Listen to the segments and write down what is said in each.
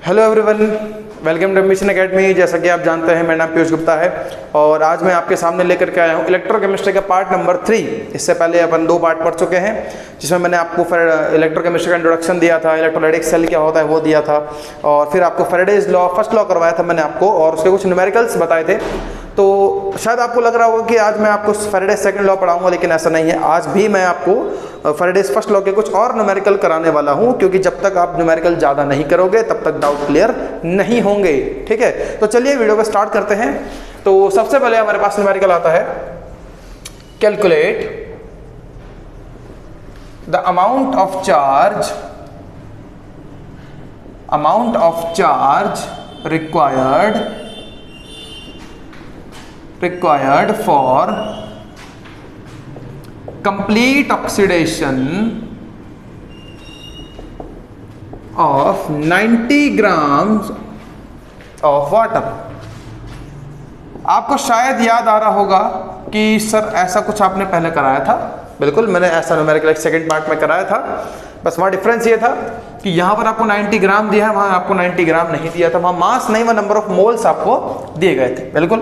Hello everyone, welcome to Mission Academy. जैसा कि आप जानते हैं, मेरा नाम पीयूष गुप्ता है और आज मैं आपके सामने लेकर के आया हूँ इलेक्ट्रोकेमिस्ट्री का पार्ट नंबर 3। इससे पहले अपन 2 पार्ट पढ़ चुके हैं, जिसमें मैंने आपको फिर इलेक्ट्रोकेमिस्ट्री का इंट्रोडक्शन दिया था, इलेक्ट्रोलाइटिक सेल क्या होता है वो दिया था, और फिर आपको फैराडेज लॉ फर्स्ट लॉ करवाया था मैंने आपको, और उसके कुछ न्यूमेरिकल्स बताए थे। तो शायद आपको लग रहा होगा कि आज मैं आपको फैराडेज सेकंड लॉ पढ़ाऊंगा, लेकिन ऐसा नहीं है। आज भी मैं आपको फैराडेज फर्स्ट लॉ के कुछ और न्यूमेरिकल कराने वाला हूं, क्योंकि जब तक आप न्यूमेरिकल ज़्यादा नहीं करोगे तब तक डाउट क्लियर नहीं होंगे। ठीक है, तो चलिए वीडियो को स्टार्ट करते हैं। तो सबसे पहले हमारे पास न्यूमेरिकल आता है, calculate the amount of charge required for complete oxidation of 90 grams of water। आपको शायद याद आ रहा होगा कि सर ऐसा कुछ आपने पहले कराया था। बिल्कुल, मैंने ऐसा न्यूमेरिकल सेकंड पार्ट में कराया था, बस वहाँ डिफरेंस ये था कि यहाँ पर आपको 90 ग्राम दिया है, वहाँ आपको 90 ग्राम नहीं दिया था। वहाँ मास नहीं, वह नंबर ऑफ मोल्स आपको दिए गए थे। बिल्कुल।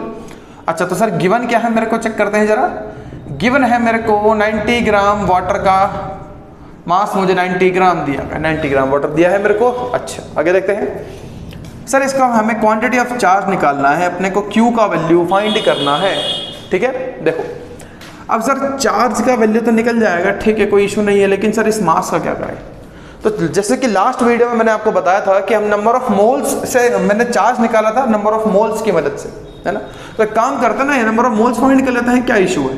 अच्छा, तो सर गिवन क्या है मेरे को चेक करते हैं जरा। गिवन है मेरे को 90 ग्राम वाटर का मास, मुझे 90 ग्राम दिया गया, 90 ग्राम वाटर दिया है मेरे को। अच्छा, आगे देखते हैं। सर इसका हमें क्वांटिटी ऑफ चार्ज निकालना है, अपने को Q का वैल्यू फाइंड करना है। ठीक है, देखो अब सर चार्ज का वैल्यू तो निकल जाएगा, ठीक है, कोई इशू नहीं है, लेकिन सर इस मास का क्या करें। तो जैसे कि लास्ट वीडियो में मैंने आपको बताया था कि हम नंबर ऑफ मोल्स से मैंने चार्ज निकाला था, नंबर ऑफ मोल्स की मदद से, है ना। तो एक काम करते हैं ना, ये नंबर ऑफ मोल्स फाइंड कर लेते हैं, क्या इशू है।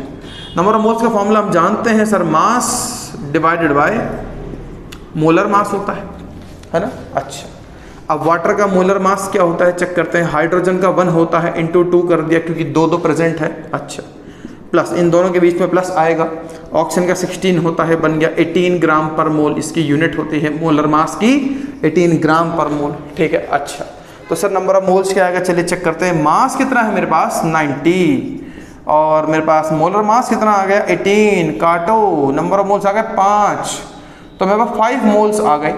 नंबर ऑफ मोल्स का फॉर्मूला हम जानते हैं sir, mass divided by molar mass होता है ना। अच्छा, अब वाटर का मोलर मास क्या होता है चेक करते हैं। हाइड्रोजन का 1 होता है, इंटू 2 कर दिया क्योंकि दो प्रेजेंट है। अच्छा, प्लस इन दोनों के बीच में प्लस आएगा। ऑक्सीजन का 16 होता है, बन गया 18 ग्राम पर मोल। इसकी यूनिट होती है मोलर मास की 18 ग्राम पर मोल। ठीक है, अच्छा, तो सर नंबर ऑफ मोल्स क्या आएगा, चलिए चेक करते हैं। मास कितना है मेरे पास 90, और मेरे पास मोलर मास कितना आ गया 18, काटो, नंबर ऑफ मोल्स आ गए 5, तो मेरे पास 5 मोल्स आ गए।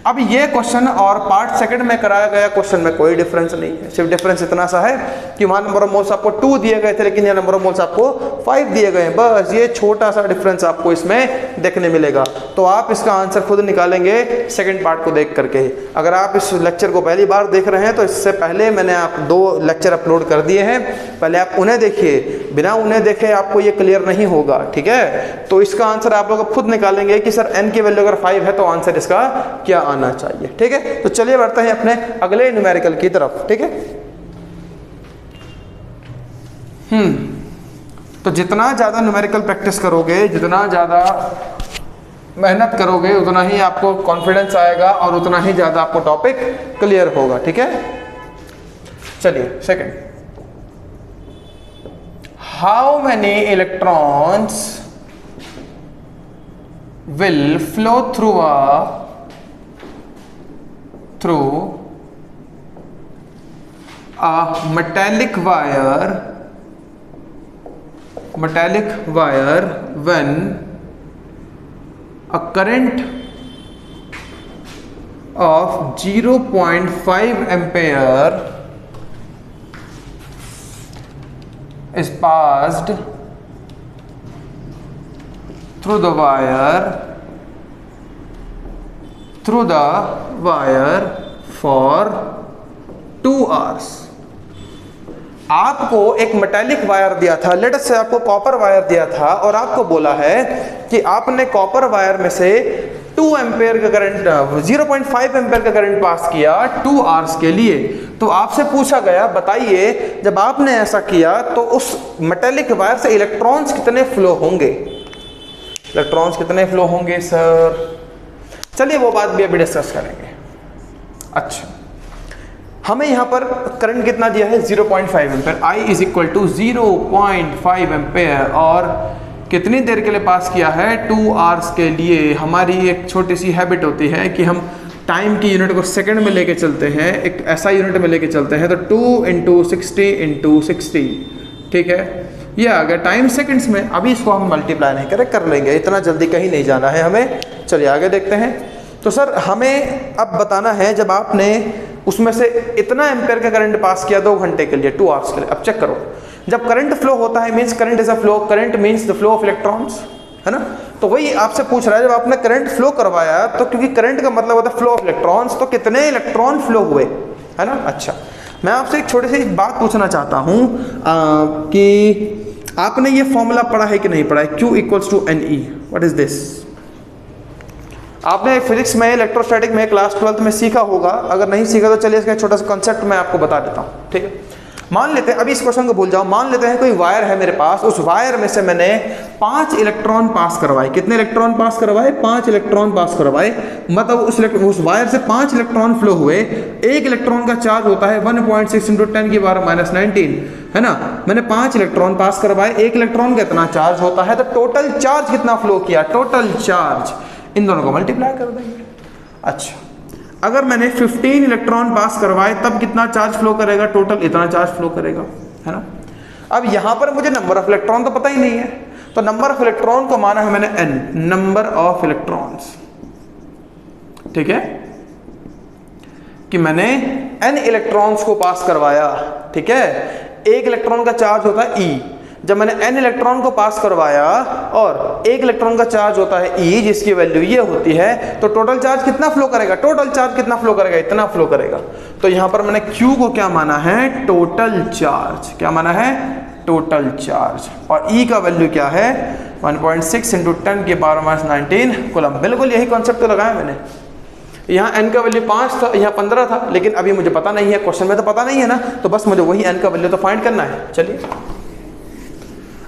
अब ये क्वेश्चन और पार्ट सेकंड में कराया गया क्वेश्चन में कोई डिफरेंस नहीं है, सिर्फ डिफरेंस इतना सा है कि वहां नंबर ऑफ मोल्स आपको 2 दिए गए थे, लेकिन ये नंबर ऑफ मोल्स आपको 5 दिए गए हैं। बस ये छोटा सा डिफरेंस आपको इसमें देखने मिलेगा। तो आप इसका आंसर खुद निकालेंगे सेकंड पार्ट को देख करके। अगर आप इस लेक्चर को पहली बार देख रहे हैं तो इससे पहले मैंने आप 2 लेक्चर अपलोड कर दिए हैं, पहले आप उन्हें देखिए, बिना उन्हें देखे आपको ये क्लियर नहीं होगा। ठीक है, तो इसका आंसर आप लोग खुद निकालेंगे कि सर n की वैल्यू अगर 5 है तो आंसर इसका क्या आना चाहिए। ठीक है, तो चलिए बढ़ते हैं अपने अगले न्यूमेरिकल की तरफ। ठीक है, तो जितना ज्यादा न्यूमेरिकल प्रैक्टिस करोगे, जितना ज्यादा मेहनत करोगे, उतना ही आपको कॉन्फिडेंस आएगा और उतना ही ज्यादा आपको टॉपिक क्लियर होगा। ठीक है, चलिए second, how many electrons will flow through a metallic wire when a current of 0.5 ampere is passed through the wire for 2 hours। आपको एक मेटालिक वायर दिया था, लेट अस से आपको कॉपर वायर दिया था, और आपको बोला है कि आपने कॉपर वायर में से 2 एम्पेयर का करंट, 0.5 एम्पेयर का करंट पास किया 2 आवर्स के लिए। तो आपसे पूछा गया, बताइए जब आपने ऐसा किया तो उस मेटालिक वायर से इलेक्ट्रॉन्स कितने फ्लो होंगे। इलेक्ट्रॉन्स कितने फ्लो होंगे सर, चलिए वो बात भी अभी डिस्कस करेंगे। अच्छा, हमें यहाँ पर करंट कितना दिया है 0.5 ampere, I is equal to 0.5 ampere, और कितनी देर के लिए पास किया है 2 आवर्स के लिए। हमारी एक छोटी सी हैबिट होती है कि हम टाइम की यूनिट को सेकंड में लेके चलते हैं, एक ऐसा यूनिट में लेके चलते हैं, तो 2 × 60 × 60, ठीक है, ये आ गया टाइम सेकंड्स में। अभी इसको हम मल्टीप्लाई नहीं करें, कर लेंगे, इतना जल्दी कहीं नहीं जाना है हमें। चलिए आगे देखते हैं। तो सर हमें अब बताना है, जब आपने उसमें से इतना एम्पेयर का करंट पास किया 2 घंटे के लिए, 2 आवर्स के लिए, अब चेक करो, जब करंट फ्लो होता है means current is a flow, current means the flow of electrons, है ना। तो वही आपसे पूछ रहा है, जब आपने करंट फ्लो करवाया तो क्योंकि करंट का मतलब होता है फ्लो ऑफ इलेक्ट्रॉन्स, तो कितने इलेक्ट्रॉन फ्लो हुए, है ना। अच्छा, मैं आपसे एक छोटी सी बात पूछना चाहता हूँ कि आपने ये फॉर्मूला पढ़ा है कि नहीं पढ़ा है, Q equals to N E, what is this. आपने फिजिक्स में, इलेक्ट्रोस्टैटिक में क्लास 12th में सीखा होगा, अगर नहीं सीखा तो चलिए इसका छोटा सा कॉन्सेप्ट मैं आपको बता देता हूँ, ठीक है। मान लेते हैं, अभी इस क्वेश्चन को भूल जाओ, मान लेते हैं कोई वायर है मेरे पास, उस वायर में से मैंने 5 इलेक्ट्रॉन पास करवाए। कितने इलेक्ट्रॉन पास करवाए? 5 इलेक्ट्रॉन पास करवाए, मतलब उस वायर से 5 इलेक्ट्रॉन फ्लो हुए। एक इलेक्ट्रॉन का चार्ज होता है 1.6 × 10⁻⁻19, है ना। मैंने 5 इलेक्ट्रॉन पास करवाए, एक इलेक्ट्रॉन का इतना चार्ज होता है, तो टोटल चार्ज कितना फ्लो किया, टोटल चार्ज, इन दोनों को मल्टीप्लाई कर देंगे। अच्छा, अगर मैंने 15 इलेक्ट्रॉन पास करवाए तब कितना चार्ज फ्लो करेगा, टोटल इतना चार्ज फ्लो करेगा, है ना। अब यहां पर मुझे नंबर ऑफ इलेक्ट्रॉन तो पता ही नहीं है, तो नंबर ऑफ इलेक्ट्रॉन को माना है मैंने n, नंबर ऑफ इलेक्ट्रॉन्स, ठीक है, कि मैंने n इलेक्ट्रॉन्स को पास करवाया, ठीक है। एक इलेक्ट्रॉन का चार्ज होता है e, जब मैंने n इलेक्ट्रॉन को पास करवाया और एक इलेक्ट्रॉन का चार्ज होता है e, जिसकी वैल्यू ये होती है, तो टोटल चार्ज कितना फ्लो करेगा, टोटल चार्ज कितना फ्लो करेगा, इतना फ्लो करेगा। तो यहां पर मैंने q को क्या माना है, टोटल चार्ज, क्या माना है, टोटल चार्ज, और e का वैल्यू क्या है, 1.6 × 10⁻⁻19 कूलम। बिल्कुल यही कॉन्सेप्ट तो लगाया मैंने। यहाँ n का वैल्यू 5 था, यहाँ 15 था, लेकिन अभी मुझे पता नहीं है, क्वेश्चन में तो पता नहीं है ना, तो बस मुझे वही n का वैल्यू तो फाइंड करना है। चलिए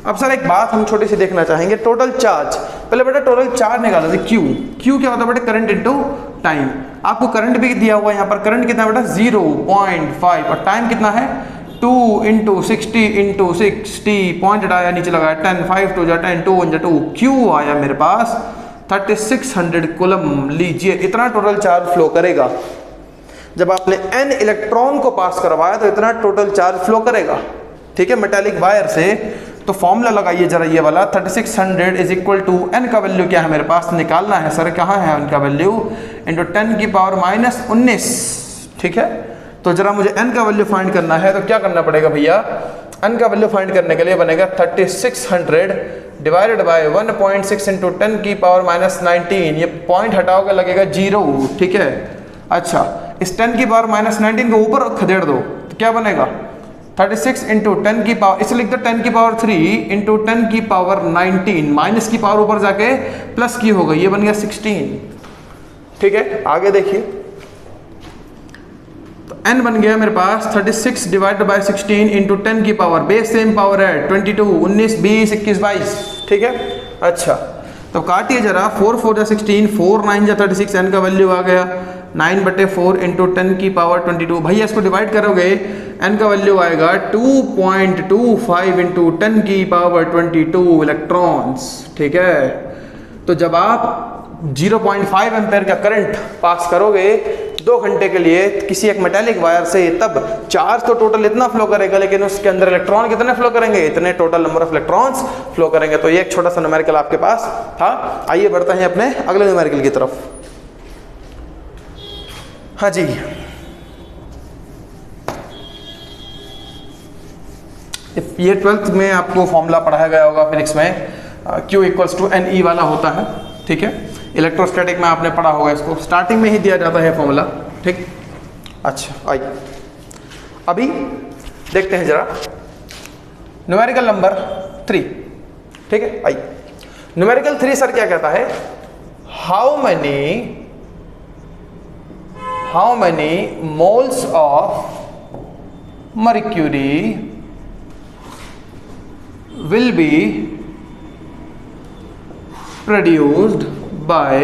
अब सर एक बात हम छोटी सी देखना चाहेंगे, टोटल चार्ज। पहले बेटा टोटल चार्ज निकालो, Q क्या होता है बेटा, करंट इनटू टाइम। आपको करंट भी दिया हुआ है, यहाँ पर करंट कितना बेटा 0.5, और टाइम कितना है 2 × 60 × 60, पॉइंट हटाया नीचे लगाया 10, 5 2 10, 2 1 2, Q आया मेरे पास 3600 कूलम। लीजिए इतना टोटल चार्ज फ्लो करेगा। जब आपने n इलेक्ट्रॉन को पास करवाया तो इतना टोटल चार्ज फ्लो करेगा, ठीक है, मेटालिक वायर से। तो फॉर्मूला लगाइए जरा ये वाला, 3600 इज इक्वल टू n का वैल्यू क्या है मेरे पास, निकालना है सर, कहाँ है n का वैल्यू, इंटू 10⁻⁻19, ठीक है। तो जरा मुझे n का वैल्यू फाइंड करना है, तो क्या करना पड़ेगा भैया, n का वैल्यू फाइंड करने के लिए बनेगा 3600 डिवाइडेड बाय 1.6 × 10⁻⁻19, ये पॉइंट हटाओगे लगेगा 0, ठीक है। अच्छा, इस 10⁻⁻19 को ऊपर खदेड़ दो तो क्या बनेगा, 36 × 10 की पावर, इसे लिख दो 10⁻³ × 10⁻19, माइनस की पावर ऊपर जाके प्लस की हो गई, ये बन गया 16, ठीक है। आगे देखिए, तो n बन गया मेरे पास 36 डिवाइडेड बाय 16 × 10 की पावर, बेस सेम पावर है 22, 19 20 21 22, ठीक है। अच्छा, तो काटिए जरा, 4 4 16, 4 9 36, n का वैल्यू आ गया 9/4 × 10⁻22। भैया इसको डिवाइड करोगे, n का वैल्यू आएगा 2.25 × 10⁻22 इलेक्ट्रॉन्स, ठीक है। तो जब आप 0.5 एम्पेयर का करंट पास करोगे 2 घंटे के लिए किसी एक मेटालिक वायर से, तब चार्ज तो टोटल इतना फ्लो करेगा, लेकिन उसके अंदर इलेक्ट्रॉन कितने फ्लो करेंगे, इतने total number of electrons flow करेंगे। तो ये एक छोटा सा न्यूमेरिकल आपके पास था। आइए बढ़ते हैं अपने अगले न्यूमेरिकल की तरफ। हाँ जी, ये 12th में आपको फॉर्मूला पढ़ाया गया होगा फिजिक्स में, Q इक्वल्स टू NE वाला होता है, ठीक है। इलेक्ट्रोस्टैटिक में आपने पढ़ा होगा, इसको स्टार्टिंग में ही दिया जाता है फॉर्मूला, ठीक। अच्छा, आइए अभी देखते हैं जरा न्यूमेरिकल नंबर 3, ठीक है। आइए, न्यूमेरिकल 3 सर क्या कहता है, how many moles of mercury will be produced by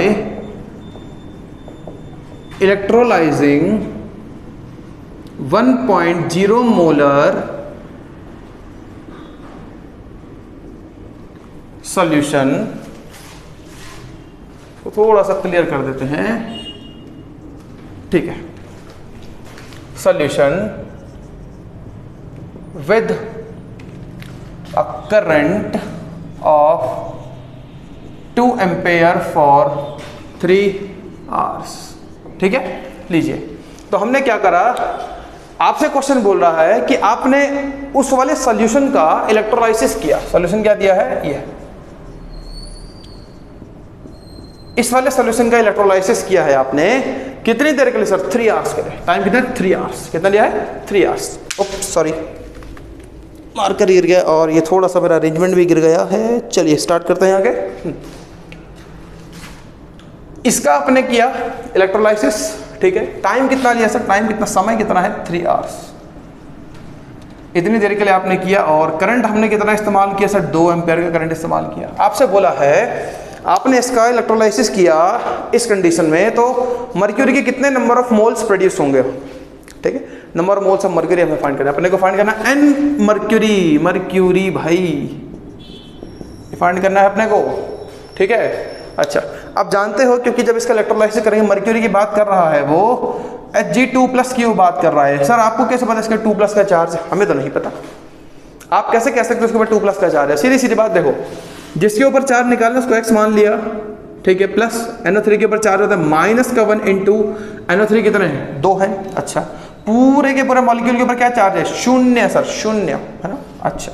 electrolyzing 1.0 molar solution। तो थोड़ा सा क्लियर कर देते हैं, ठीक है। solution with a current of 2 ampere for 3 hours. ठीक है, लीजिए, तो हमने क्या करा, आपसे क्वेश्चन बोल रहा है कि आपने उस वाले सॉल्यूशन का इलेक्ट्रोलाइसिस किया। सॉल्यूशन क्या दिया है, ये इस वाले सॉल्यूशन का इलेक्ट्रोलाइसिस किया है आपने कितनी देर के लिए सर, 3 आवर्स के लिए। टाइम कितना, 3 आवर्स। कितना लिया है, 3 आवर्स। ओप सॉरी, मार्कर गिर गया और ये थोड़ा सा मेरा अरेंजमेंट भी गिर गया है। चलिए स्टार्ट करते हैं आगे। इसका आपने किया इलेक्ट्रोलाइसिस, ठीक है। टाइम कितना लिया सर, टाइम कितना, समय कितना है, 3 आवर्स। इतनी देर के लिए आपने किया और करंट हमने कितना इस्तेमाल किया सर, 2 एम्पेयर का करंट इस्तेमाल किया। आपसे बोला है आपने इसका इलेक्ट्रोलाइसिस किया इस कंडीशन में, तो मर्क्यूरी के कितने नंबर ऑफ मोल्स प्रोड्यूस होंगे, ठीक है। Number of moles of mercury हमें फाइंड करना है, अपने को फाइंड करना है एन मर्क्यूरी। मर्क्यूरी भाई फाइंड करना है अपने को, ठीक है। अच्छा, आप जानते हो क्योंकि जब इसका इलेक्ट्रोलाइसिस करेंगे, मर्क्यूरी की बात कर रहा है वो Hg2+ की वो बात कर रहा है। सर आपको कैसे पता इसका 2+ का चार्ज है, हमें तो नहीं पता। आप कैसे कह सकते हो उसके ऊपर 2+ का चार्ज है। सीधी सीधी बात देखो, जिसके ऊपर चार्ज निकालना उसको x मान लिया, ठीक है, प्लस NO3 के ऊपर चार्ज होता है माइनस का 1 इंटू NO3 कितने हैं, 2 है। अच्छा, पूरे के पूरे मॉलिक्यूल के ऊपर क्या चार्ज है, 0 सर, 0 है ना। अच्छा,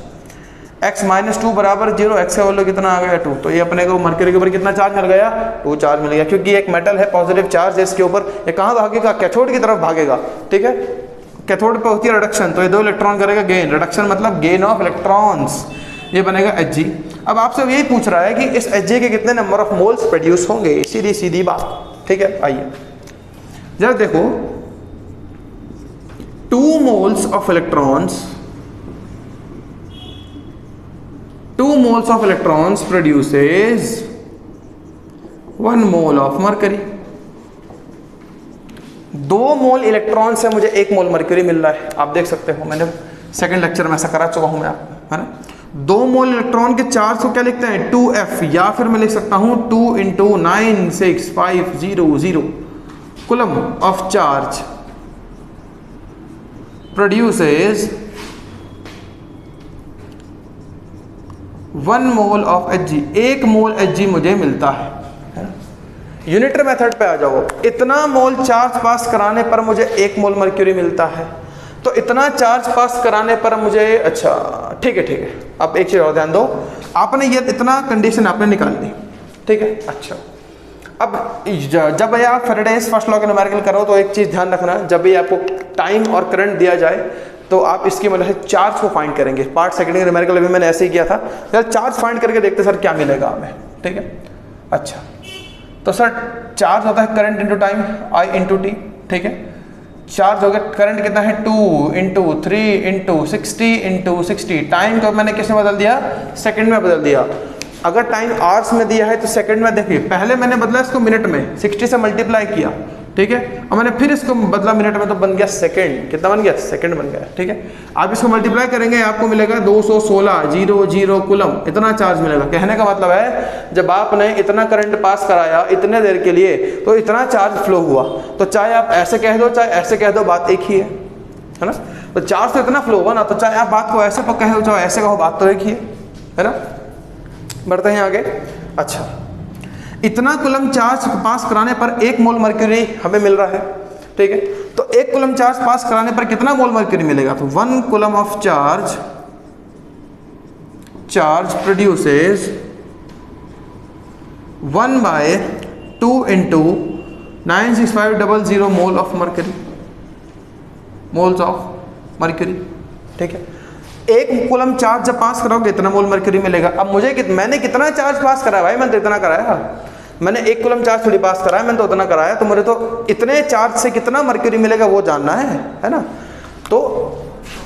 x - 2 बराबर 0, x का वैल्यू कितना आ गया, 2। तो ये अपने को मर्क्यूरी के ऊपर कितना चार्ज मिल गया, 2 चार्ज मिल गया, क्योंकि एक मेटल है, पॉजिटिव चार्ज है इसके ऊपर। ये कहाँ भागेगा, कैथोड की तरफ भागेगा, ठीक है। कैथोड पे होती है रिडक्शन, तो ये 2 इलेक्ट्रॉन करेगा गेन। रिडक्शन मतलब गेन ऑफ इलेक्ट्रॉन्स, ये बनेगा Hg। अब आपसे यही पूछ रहा है कि इस Hg के कितने नंबर ऑफ मोल्स प्रोड्यूस होंगे, सीधी सीधी बात, ठीक है। आइए जरा देखो, 2 moles of electrons, 2 moles of electrons produces 1 mole of mercury। 2 mole electron से मुझे 1 मोल मर्क्यूरी मिल रहा है। आप देख सकते हो, मैंने सेकंड लेक्चर में ऐसा करा चुका हूं मैं आपको, है ना। 2 मोल इलेक्ट्रॉन के चार्ज को क्या लिखते हैं, 2f, या फिर मैं लिख सकता हूं 2 × 96500 coulomb of charge produces 1 mole of Hg। 1 mole Hg मुझे मिलता है ना। यूनिटर मेथड पे आ जाओ, इतना मोल चार्ज पास कराने पर मुझे 1 मोल मर्क्यूरी मिलता है, तो इतना चार्ज पास कराने पर मुझे, अच्छा ठीक है, ठीक है। अब एक चीज और ध्यान दो, आपने ये इतना कंडीशन आपने निकाल दी, ठीक है। अच्छा, अब जब ये आप फेरेडेज फर्स्ट लॉ के न्यूमेरिकल करो तो एक चीज ध्यान रखना, जब भी आपको टाइम और करंट दिया जाए तो आप इसकी मतलब है चार्ज को फाइंड करेंगे। पार्ट सेकंड के न्यूमेरिकल अभी मैंने ऐसे ही किया था, यार चार्ज फाइंड करके देखते सर क्या मिलेगा हमें, ठीक है। अच्छा, तो सर चार्ज होता है current into time, I into T, ठीक है। चार्ज हो गया, करंट कितना है, 2 × 3 × 60 × 60। टाइम को मैंने किस में बदल दिया, सेकंड में बदल दिया। अगर टाइम आवर्स में दिया है तो सेकंड में, देखिए पहले मैंने बदला इसको मिनट में, 60 से मल्टीप्लाई किया, ठीक है। और मैंने फिर इसको बदला मिनट में, तो बन गया सेकंड। कितना बन गया, सेकंड बन गया, ठीक है। आप इसको मल्टीप्लाई करेंगे, आपको मिलेगा 216 कूलम, इतना चार्ज मिलेगा। कहने का मतलब है जब आपने इतना करंट पास कराया इतने देर के लिए, तो इतना चार्ज फ्लो हुआ। तो चाहे आप ऐसे कह दो चाहे ऐसे कह दो, बात एक ही है ना। तो चार्ज तो इतना फ्लो हुआ ना, तो चाहे आप बात को ऐसे कह दो चाहे ऐसे कहो, बात तो एक ही है ना। बढ़ते हैं आगे। अच्छा, इतना कूलम चार्ज पास कराने पर 1 मोल मर्क्यूरी हमें मिल रहा है, ठीक है। तो 1 कूलम चार्ज पास कराने पर कितना मोल मर्क्यूरी मिलेगा, तो 1 coulomb of charge produces 1/2 × 96500 mole of mercury, moles of mercury, ठीक है। 1 कूलम चार्ज जब पास कराओगे इतना मोल मर्क्यूरी मिलेगा। अब मुझे मैंने कितना चार्ज पास कराया भाई, मैंने तो इतना कराया, मैंने 1 कूलम चार्ज थोड़ी पास कराया, मैंने तो उतना कराया, तो मुझे तो इतने चार्ज से कितना मर्क्यूरी मिलेगा वो जानना है ना। तो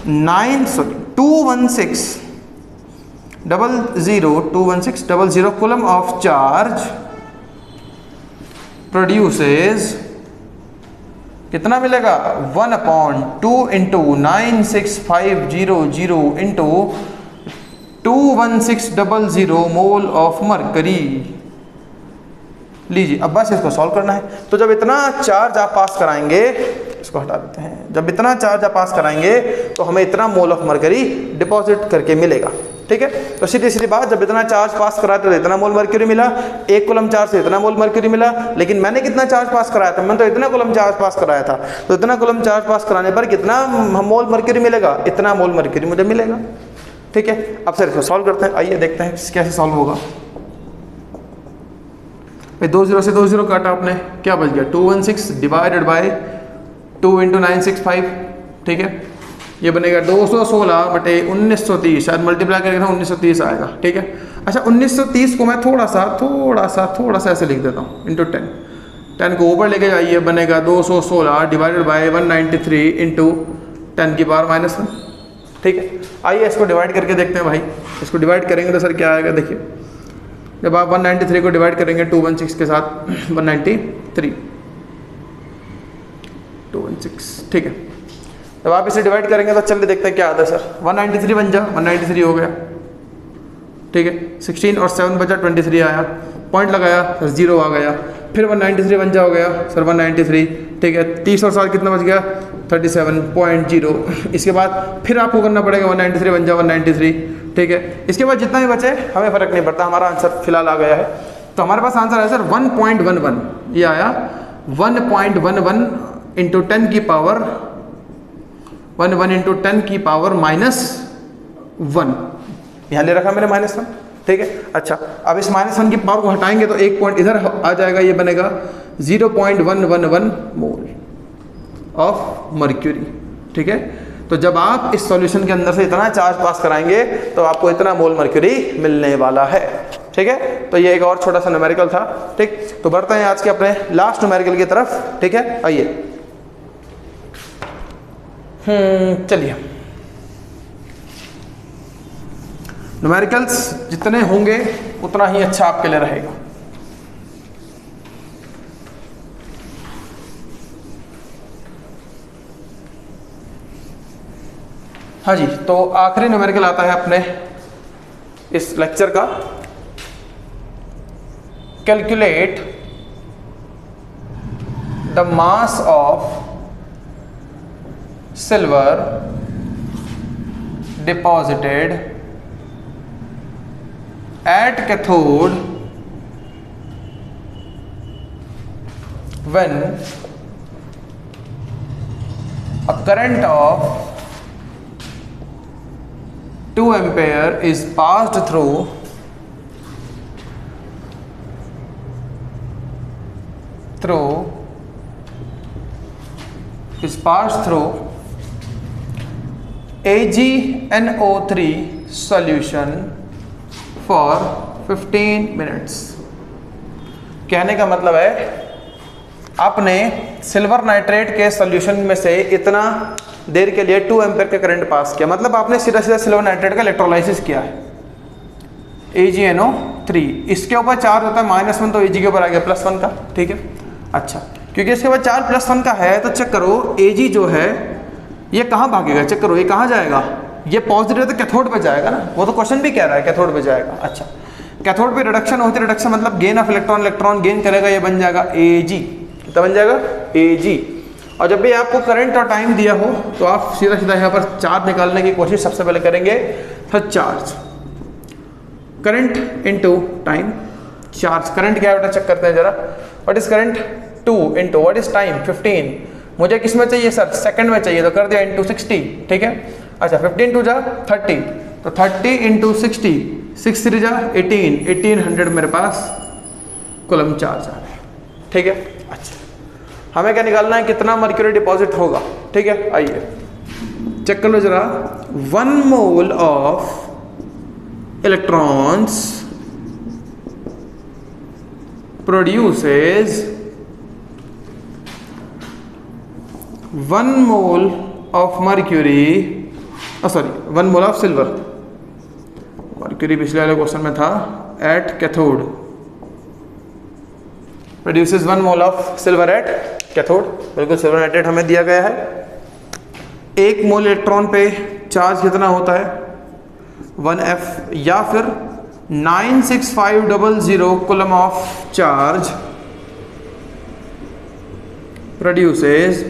21600 कूलम ऑफ चार्ज प्रोड्यूसेस कितना मिलेगा, 1/2 × 96500 × 21600 मोल ऑफ मर्करी। लीजिए, अब बस इसको सॉल्व करना है। तो जब इतना चार्ज आप पास कराएंगे, इसको हटा देते हैं, जब इतना चार्ज आप पास कराएंगे तो हमें इतना मोल ऑफ मर्करी डिपॉजिट करके मिलेगा, ठीक है। तो सीधी सीधी बात, जब इतना चार्ज पास कराते तो इतना मोल मर्क्यूरी मिला, 1 कूलम चार्ज से इतना मोल मर्क्यूरी मिला। लेकिन मैंने कितना चार्ज पास कराया था, मैंने तो इतना कूलम चार्ज पास कराया था, तो इतना कूलम चार्ज पास कराने पर कितना मोल मर्क्यूरी मिलेगा, इतना मोल मर्क्यूरी मुझे मिलेगा। ठीक है। अब सर इसको सॉल्व करते हैं, आइए देखते हैं कैसे सॉल्व होगा। भाई 2 0 से 2 0 काटा आपने, क्या बच गया 216 डिवाइडेड बाय 2 × 965। ठीक है, ये बनेगा 216 बटे 1930, शायद मल्टीप्लाई करके ना 1930 आएगा। ठीक है। अच्छा 1930 को मैं थोड़ा सा ऐसे लिख देता हूँ इंटू 10 को ऊपर लेके जाइए, बनेगा 216 डिवाइडेड बाय 193 इंटू 10 की पावर -1। ठीक है। आइए इसको डिवाइड करके देखते हैं भाई, इसको डिवाइड करेंगे तो सर क्या आएगा, देखिए जब आप 193 को डिवाइड करेंगे 216 के साथ 193 216। ठीक है, जब आप इसे डिवाइड करेंगे तो चलिए देखते हैं क्या आता है सर। 193 बन जा, 193 हो गया। ठीक है, 16 और 7 बचा 23 आया, पॉइंट लगाया सर 0 आ गया। फिर 193 बन जा हो गया सर 193। ठीक है, 30 और 7 कितना बच गया 37.0। इसके बाद फिर आपको करना पड़ेगा 193 बन जा 193। ठीक है, इसके बाद जितना भी बचे हमें फ़र्क नहीं पड़ता, हमारा आंसर फिलहाल आ गया है। तो हमारे पास आंसर है सर 1.11, ये आया 1.11 इंटू 10 की पावर 1 इंटू 10 की पावर -1, यहाँ ले रखा मैंने -1। ठीक है। अच्छा अब इस -1 की पावर को हटाएंगे तो एक पॉइंट इधर आ जाएगा, ये बनेगा 0.111 मोल ऑफ मर्क्यूरी। ठीक है, तो जब आप इस सॉल्यूशन के अंदर से इतना चार्ज पास कराएंगे तो आपको इतना मोल मर्क्यूरी मिलने वाला है। ठीक है, तो ये एक और छोटा सा न्यूमेरिकल था। ठीक, तो बढ़ते हैं आज के अपने लास्ट न्यूमेरिकल की तरफ। ठीक है, आइए चलिए, न्यूमेरिकल्स जितने होंगे उतना ही अच्छा आपके लिए रहेगा। हाँ जी, तो आखिरी न्यूमेरिकल आता है अपने इस लेक्चर का, calculate the mass of silver deposited at cathode when a current of 2 ampere is passed through AgNO3 solution for 15 minutes। कहने का मतलब है आपने सिल्वर नाइट्रेट के सॉल्यूशन में से इतना देर के लिए 2 एम्पीयर का करंट पास किया, मतलब आपने सीधा सीधा सिल्वर नाइट्रेट का इलेक्ट्रोलाइसिस किया है AgNO3। इसके ऊपर चार्ज होता है -1, तो Ag के ऊपर आ गया +1 का। ठीक है। अच्छा, क्योंकि इसके ऊपर चार्ज +1 का है तो चेक करो Ag जो है ये कहाँ भागेगा, चेक करो ये कहाँ जाएगा, ये पॉजिटिव है तो कैथोड पे जाएगा ना, वो तो क्वेश्चन भी कह रहा है कैथोड पे जाएगा। अच्छा, कैथोड पे रिडक्शन होती है, रिडक्शन मतलब gain of electron, electron gain करेगा, ये बन जाएगा Ag, कितना बन जाएगा Ag। और जब भी आपको करंट और टाइम दिया हो तो आप सीधा सीधा यहाँ पर चार्ज निकालने की कोशिश सबसे पहले करेंगे। तो charge current into time, charge current क्या है बेटा चेक करते हैं जरा, what is current 2 into what is time 15, मुझे किस में चाहिए सर सेकंड में चाहिए, तो कर दिया इंटू 60। ठीक है। अच्छा 15 टू जा 30, तो 30 इंटू 60, 6 3 जा 18, 1800 मेरे पास कूलम चार्ज आ रहा है। ठीक है। अच्छा हमें क्या निकालना है, कितना मर्क्यूरी डिपॉजिट होगा। ठीक है, आइए चेक कर लो जरा। 1 mole of electrons produces 1 mole of mercury, sorry 1 mole of silver, mercury पिछले वाले क्वेश्चन में था, at cathode produces 1 mole of silver at cathode. बिल्कुल सिल्वर नाइट्रेट हमें दिया गया है। 1 मोल इलेक्ट्रॉन पे चार्ज कितना होता है 1F, या फिर 96500 coulomb of charge produces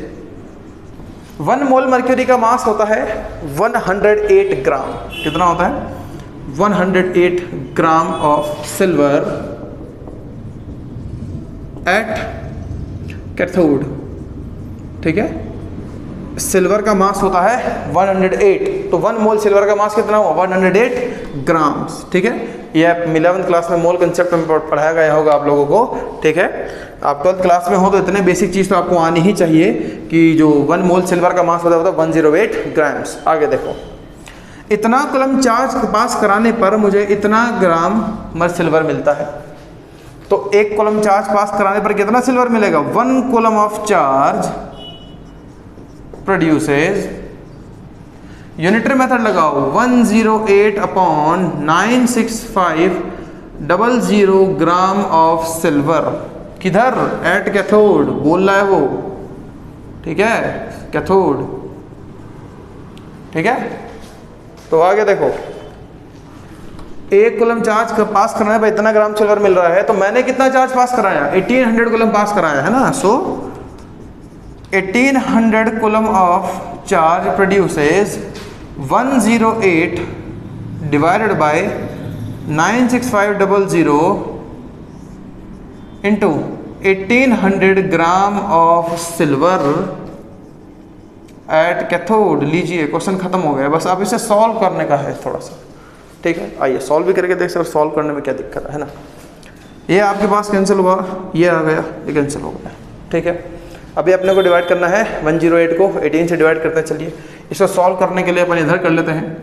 1 mole mercury का मास होता है 108 ग्राम। कितना होता है 108 gram of silver at cathode. ठीक है, सिल्वर का मास होता है 108, तो 1 मोल सिल्वर का मास कितना हुआ 108 ग्राम्स। ठीक है, ये 11th क्लास में मोल कंसेप्ट में पढ़ाया गया होगा आप लोगों को। ठीक है, आप 12th क्लास में हो तो इतने बेसिक चीज़ तो आपको आनी ही चाहिए कि जो 1 मोल सिल्वर का मास होता है 108 ग्राम्स। आगे देखो, इतना कूलम चार्ज पास कराने पर मुझे इतना ग्राम सिल्वर मिलता है। तो 1 कूलम चार्ज पास कराने पर कितना सिल्वर मिलेगा, 1 coulomb of charge produces, unitary method लगाओ, 108 अपॉन 96500 ग्राम ऑफ सिल्वर। किधर, एट कैथोड बोल रहा है वो। ठीक है, कैथोड। ठीक है, तो आगे देखो, 1 कूलम चार्ज पास कराने पर इतना ग्राम सिल्वर मिल रहा है, तो मैंने कितना चार्ज पास कराया 1800 कूलम पास कराया है ना। सो 1800 coulomb of charge produces 108 divided by 96500 into 1800 gram of silver at cathode. लीजिए, क्वेश्चन खत्म हो गया, बस अब इसे सॉल्व करने का है थोड़ा सा। ठीक है, आइए सॉल्व भी करके देख सकते, सॉल्व करने में क्या दिक्कत है ना। ये आपके पास कैंसिल हुआ, ये आ गया, ये कैंसिल हो गया। ठीक है, अभी अपने को डिवाइड करना है 108 को 18 से डिवाइड करते हैं। चलिए इसको सॉल्व करने के लिए अपन इधर कर लेते हैं।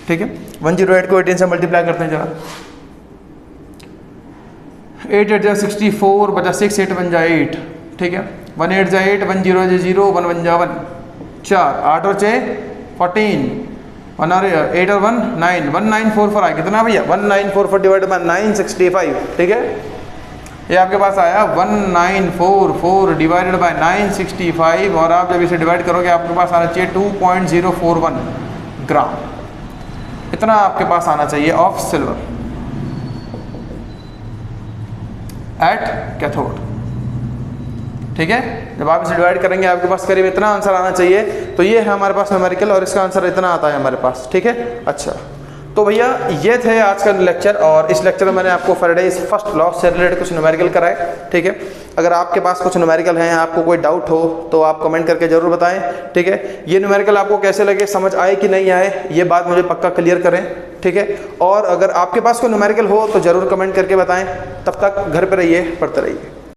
ठीक है, 108 को 18 से मल्टीप्लाई करते हैं जरा। 8 8 जा 64 बचा 6 8 बन जाए 8। ठीक है, 1 8 जा 8 1 0 जा 0 1 1 जा 1 4 8 और 6 14 1 और 8 और 1 9 1944 आया। कितना भैया 1944 डिवाइड बाय 965। ठीक है, ये आपके पास आया 1944 डिवाइडेड बाय 965, और आप जब इसे डिवाइड करोगे आपके पास आना चाहिए 2.041 ग्राम। इतना आपके पास आना चाहिए ऑफ सिल्वर एट कैथोड। ठीक है, जब आप इसे डिवाइड करेंगे आपके पास करीब इतना आंसर आना चाहिए। तो ये है हमारे पास न्यूमेरिकल, और इसका आंसर इतना आता है हमारे पास। ठीक है, अच्छा तो भैया ये थे आज का लेक्चर, और इस लेक्चर में मैंने आपको फैराडेज फर्स्ट लॉ से रिलेटेड कुछ न्यूमेरिकल कराए। ठीक है, अगर आपके पास कुछ न्यूमेरिकल हैं, आपको कोई डाउट हो तो आप कमेंट करके जरूर बताएं। ठीक है, ये न्यूमेरिकल आपको कैसे लगे, समझ आए कि नहीं आए, ये बात मुझे पक्का क्लियर करें। ठीक है, और अगर आपके पास कोई न्यूमेरिकल हो तो ज़रूर कमेंट करके बताएं। तब तक घर पर रहिए, पढ़ते रहिए।